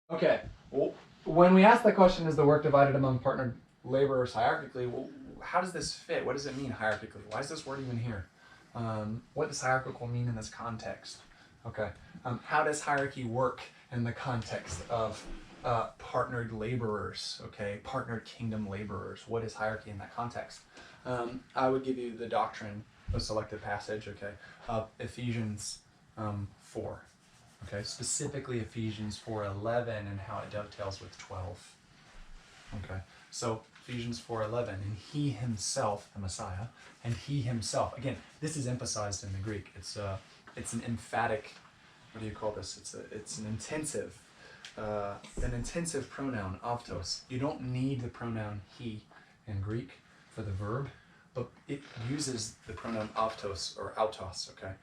Okay. Well, when we ask the question, is the work divided among partnered laborers hierarchically? Well, how does this fit? What does it mean hierarchically? Why is this word even here? What does hierarchical mean in this context? Okay. How does hierarchy work in the context of partnered laborers? Okay, partnered kingdom laborers. What is hierarchy in that context? I would give you the doctrine, a selected passage. Okay, of Ephesians 4. Okay, specifically Ephesians 4:11 and how it dovetails with 12. Okay, so Ephesians 4:11, and he himself, the Messiah, and he himself. Again, this is emphasized in the Greek. It's an emphatic. What do you call this? It's an intensive pronoun, avtos. You don't need the pronoun he in Greek for the verb, but it uses the pronoun avtos or autos. Okay,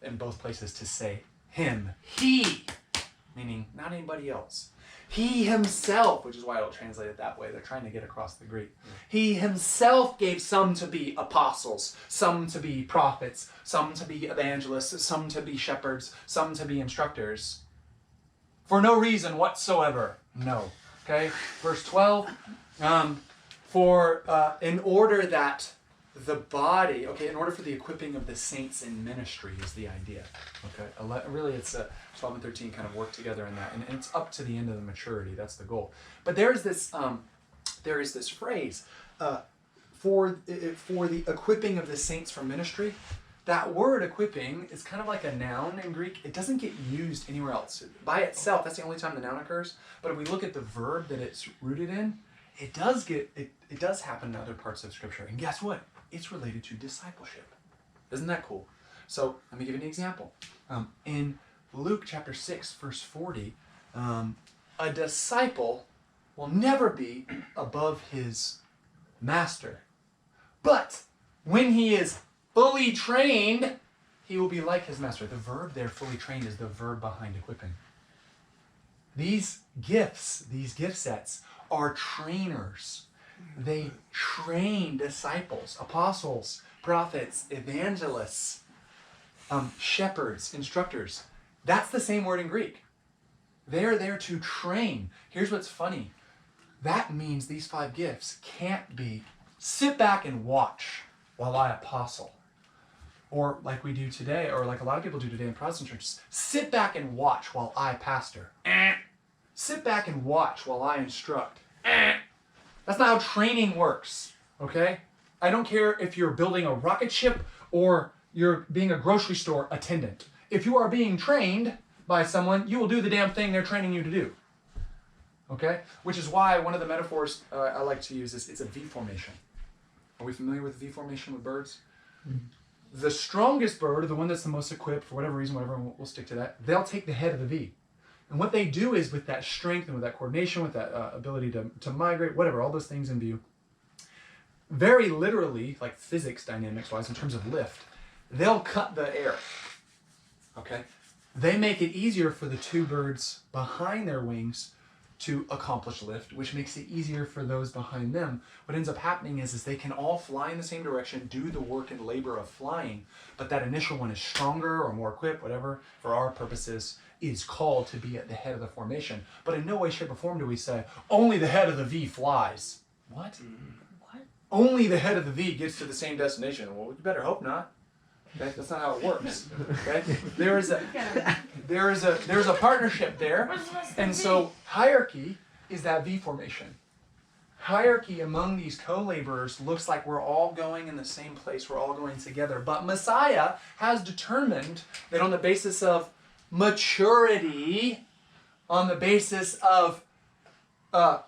in both places to say him, he, meaning not anybody else. He himself, which is why I don't translate it that way. They're trying to get across the Greek. He himself gave some to be apostles, some to be prophets, some to be evangelists, some to be shepherds, some to be instructors. For no reason whatsoever. No. Okay? Verse 12. In order that the body, okay, in order for the equipping of the saints in ministry is the idea. Okay, really it's 12 and 13 kind of work together in that, and it's up to the end of the maturity. That's the goal. But there is this phrase for the equipping of the saints for ministry. That word equipping is kind of like a noun in Greek. It doesn't get used anywhere else. By itself, that's the only time the noun occurs. But if we look at the verb that it's rooted in, it does happen in other parts of Scripture. And guess what? It's related to discipleship. Isn't that cool? So let me give you an example. In Luke chapter 6, verse 40, a disciple will never be above his master. But when he is fully trained, he will be like his master. The verb there, fully trained, is the verb behind equipping. These gift sets are trainers. They train disciples, apostles, prophets, evangelists, shepherds, instructors. That's the same word in Greek. They're there to train. Here's what's funny. That means these 5 gifts can't be sit back and watch while I apostle. Or like we do today, or like a lot of people do today in Protestant churches, sit back and watch while I pastor. Sit back and watch while I instruct. That's not how training works, okay? I don't care if you're building a rocket ship or you're being a grocery store attendant. If you are being trained by someone, you will do the damn thing they're training you to do, okay? Which is why one of the metaphors I like to use is it's a V formation. Are we familiar with V formation with birds? Mm-hmm. The strongest bird, or the one that's the most equipped, for whatever reason, we'll stick to that, they'll take the head of the V. And what they do is with that strength and with that coordination, with that ability to migrate, whatever, all those things in view, very literally, like physics dynamics-wise, in terms of lift, they'll cut the air, okay? They make it easier for the 2 birds behind their wings to accomplish lift, which makes it easier for those behind them. What ends up happening is they can all fly in the same direction, do the work and labor of flying, but that initial one is stronger or more equipped, whatever, for our purposes, is called to be at the head of the formation. But in no way, shape, or form do we say, only the head of the V flies. What? What? Only the head of the V gets to the same destination. Well, you better hope not. Okay? That's not how it works. Okay? There is a partnership there. And so hierarchy is that V formation. Hierarchy among these co-laborers looks like we're all going in the same place. We're all going together. But Messiah has determined that on the basis of maturity, on the basis of a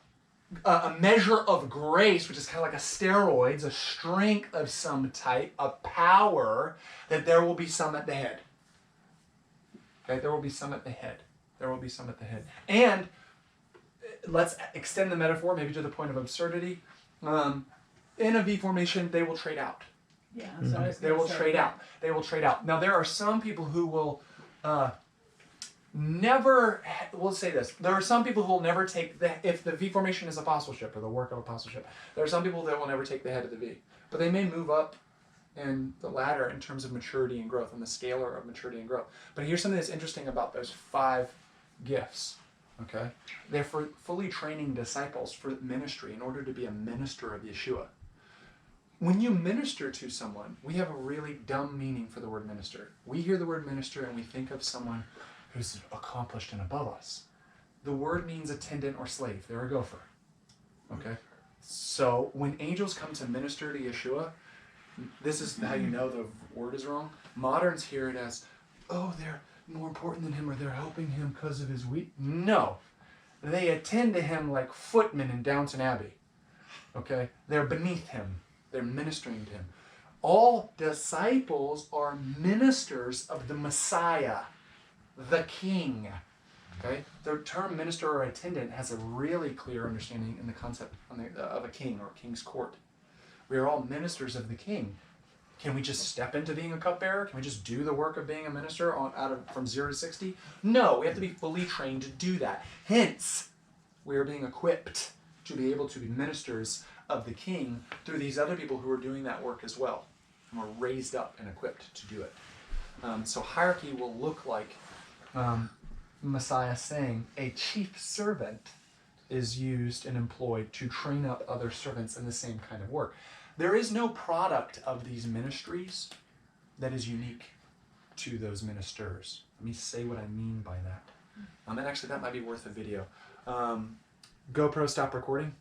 measure of grace, which is kind of like a steroids, a strength of some type, a power, that there will be some at the head. Okay, there will be some at the head. There will be some at the head. And let's extend the metaphor maybe to the point of absurdity. In a V formation, they will trade out. Yeah, They will trade out. They will trade out. Now, there are some people who will we'll say this. There are some people who will never take if the V formation is apostleship or the work of apostleship, there are some people that will never take the head of the V. But they may move up in the ladder in terms of maturity and growth, on the scalar of maturity and growth. But here's something that's interesting about those 5 gifts. Okay? They're for fully training disciples for ministry in order to be a minister of Yeshua. When you minister to someone, we have a really dumb meaning for the word minister. We hear the word minister and we think of someone who's accomplished and above us. The word means attendant or slave. They're a gopher. Okay? So when angels come to minister to Yeshua, this is how you know the word is wrong. Moderns hear it as, oh, they're more important than him, or they're helping him because of his weak. No. They attend to him like footmen in Downton Abbey. Okay? They're beneath him. They're ministering to him. All disciples are ministers of the Messiah, the King. Okay? The term minister or attendant has a really clear understanding in the concept of a king or a king's court. We are all ministers of the King. Can we just step into being a cupbearer? Can we just do the work of being a minister from 0 to 60? No, we have to be fully trained to do that. Hence, we are being equipped to be able to be ministers of the King through these other people who are doing that work as well. And we're raised up and equipped to do it. So hierarchy will look like Messiah saying a chief servant is used and employed to train up other servants in the same kind of work. There is no product of these ministries that is unique to those ministers. Let me say what I mean by that. And actually, that might be worth a video. GoPro, stop recording.